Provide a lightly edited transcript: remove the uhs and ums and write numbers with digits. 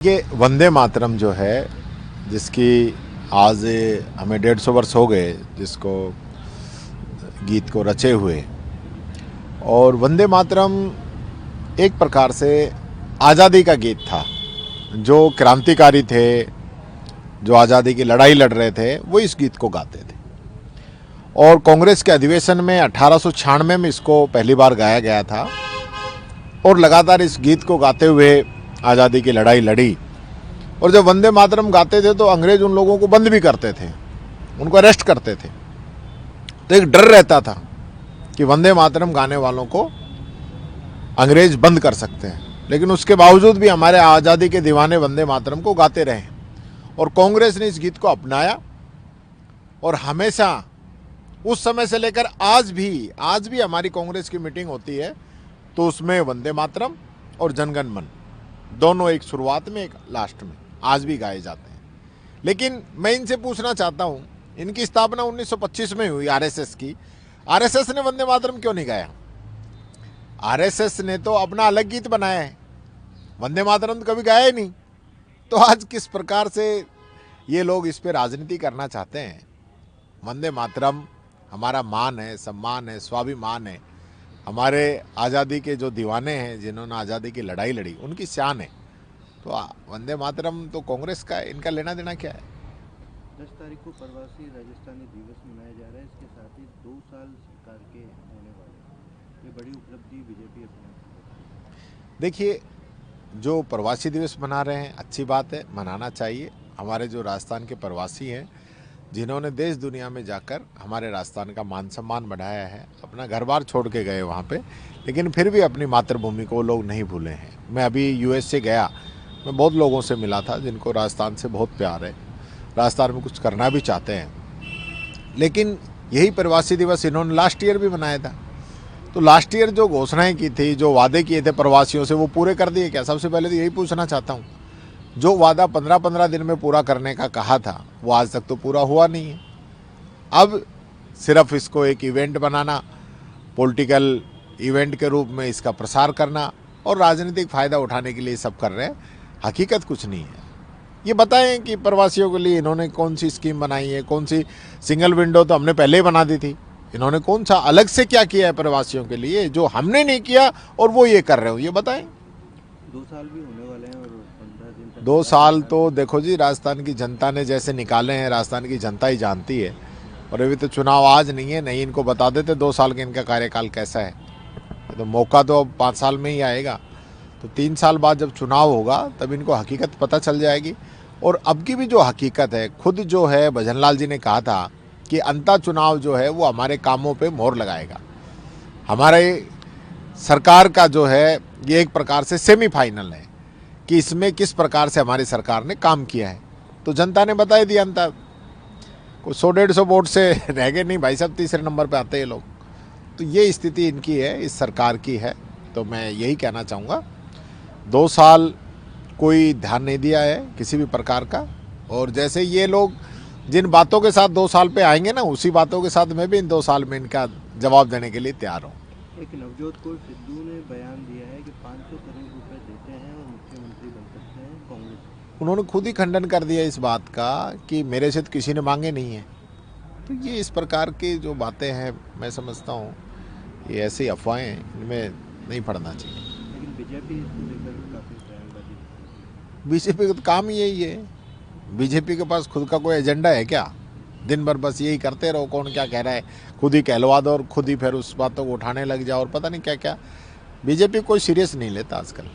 ये वंदे मातरम जो है, जिसकी आज हमें 150 वर्ष हो गए जिसको गीत को रचे हुए। और वंदे मातरम एक प्रकार से आज़ादी का गीत था। जो क्रांतिकारी थे, जो आज़ादी की लड़ाई लड़ रहे थे, वो इस गीत को गाते थे। और कांग्रेस के अधिवेशन में 1896 में इसको पहली बार गाया गया था। और लगातार इस गीत को गाते हुए आज़ादी की लड़ाई लड़ी। और जब वंदे मातरम गाते थे तो अंग्रेज उन लोगों को बंद भी करते थे, उनको अरेस्ट करते थे। तो एक डर रहता था कि वंदे मातरम गाने वालों को अंग्रेज बंद कर सकते हैं। लेकिन उसके बावजूद भी हमारे आज़ादी के दीवाने वंदे मातरम को गाते रहे। और कांग्रेस ने इस गीत को अपनाया और हमेशा उस समय से लेकर आज भी हमारी कांग्रेस की मीटिंग होती है तो उसमें वंदे मातरम और जनगण मन दोनों, एक शुरुआत में एक लास्ट में, आज भी गाए जाते हैं। लेकिन मैं इनसे पूछना चाहता हूं, इनकी स्थापना 1925 में हुई आरएसएस की। आरएसएस ने वंदे मातरम क्यों नहीं गाया? आरएसएस ने तो अपना अलग गीत बनाया है, वंदे मातरम तो कभी गाया ही नहीं। तो आज किस प्रकार से ये लोग इस पे राजनीति करना चाहते हैं? वंदे मातरम हमारा मान है, सम्मान है, स्वाभिमान है। हमारे आज़ादी के जो दीवाने हैं, जिन्होंने आज़ादी की लड़ाई लड़ी, उनकी शान है। तो वंदे मातरम तो कांग्रेस का, इनका लेना देना क्या है? 10 तारीख को प्रवासी राजस्थानी दिवस मनाया जा रहा है। इसके साथ ही 2 साल सरकार के होने वाले, ये बड़ी उपलब्धि बीजेपी अपने। देखिए, जो प्रवासी दिवस मना रहे हैं, अच्छी बात है, मनाना चाहिए। हमारे जो राजस्थान के प्रवासी हैं, जिन्होंने देश दुनिया में जाकर हमारे राजस्थान का मान सम्मान बढ़ाया है, अपना घर बार छोड़ के गए वहाँ पे, लेकिन फिर भी अपनी मातृभूमि को लोग नहीं भूले हैं। मैं अभी यूएस से गया, मैं बहुत लोगों से मिला था जिनको राजस्थान से बहुत प्यार है, राजस्थान में कुछ करना भी चाहते हैं। लेकिन यही प्रवासी दिवस इन्होंने लास्ट ईयर भी मनाया था। तो लास्ट ईयर जो घोषणाएं की थी, जो वादे किए थे प्रवासियों से, वो पूरे कर दिए क्या? सबसे पहले तो यही पूछना चाहता हूँ। जो वादा 15-15 दिन में पूरा करने का कहा था, वो आज तक तो पूरा हुआ नहीं है। अब सिर्फ इसको एक इवेंट बनाना, पॉलिटिकल इवेंट के रूप में इसका प्रसार करना और राजनीतिक फ़ायदा उठाने के लिए सब कर रहे हैं। हकीकत कुछ नहीं है। ये बताएं कि प्रवासियों के लिए इन्होंने कौन सी स्कीम बनाई है, कौन सी सिंगल विंडो तो हमने पहले ही बना दी थी। इन्होंने कौन सा अलग से क्या किया है प्रवासियों के लिए जो हमने नहीं किया और वो ये कर रहे हो, ये बताएं। 2 साल भी होने वाले हैं और 15 दिन तक 2 साल तो देखो जी, राजस्थान की जनता ने जैसे निकाले हैं, राजस्थान की जनता ही जानती है। और अभी तो चुनाव आज नहीं है, नहीं इनको बता देते 2 साल के इनका कार्यकाल कैसा है। तो मौका तो अब 5 साल में ही आएगा। तो 3 साल बाद जब चुनाव होगा तब इनको हकीकत पता चल जाएगी। और अब की भी जो हकीकत है, खुद जो है भजनलाल जी ने कहा था कि अंता चुनाव जो है वो हमारे कामों पे मोहर लगाएगा। हमारे सरकार का जो है ये एक प्रकार से सेमीफाइनल है कि इसमें किस प्रकार से हमारी सरकार ने काम किया है। तो जनता ने बता दिया। अंता कोई 100-150 वोट से रह गए नहीं भाई साहब, तीसरे नंबर पे आते हैं लोग। तो ये स्थिति इनकी है, इस सरकार की है। तो मैं यही कहना चाहूँगा, 2 साल कोई ध्यान नहीं दिया है किसी भी प्रकार का। और जैसे ये लोग जिन बातों के साथ 2 साल पे आएंगे ना, उसी बातों के साथ मैं भी इन 2 साल में इनका जवाब देने के लिए तैयार हूँ। एक नवजोत कौर सिद्धू ने बयान दिया है कि 500 करोड़ रुपए देते हैं और मुख्यमंत्री बन सकते हैं कांग्रेस। उन्होंने खुद ही खंडन कर दिया इस बात का कि मेरे से तो किसी ने मांगे नहीं है। तो ये इस प्रकार की जो बातें हैं, मैं समझता हूँ ये ऐसी अफवाहें, इनमें नहीं पड़ना चाहिए। लेकिन बीजेपी इसको लेकर काफ़ी बयानबाजी। बीजेपी का तो काम ही यही है। बीजेपी के पास खुद का कोई एजेंडा है क्या? दिन भर बस यही करते रहो, कौन क्या कह रहा है खुद ही कहलवा दो और खुद ही फिर उस बातों को उठाने लग जाओ और पता नहीं क्या क्या। बीजेपी कोई सीरियस नहीं लेता आजकल।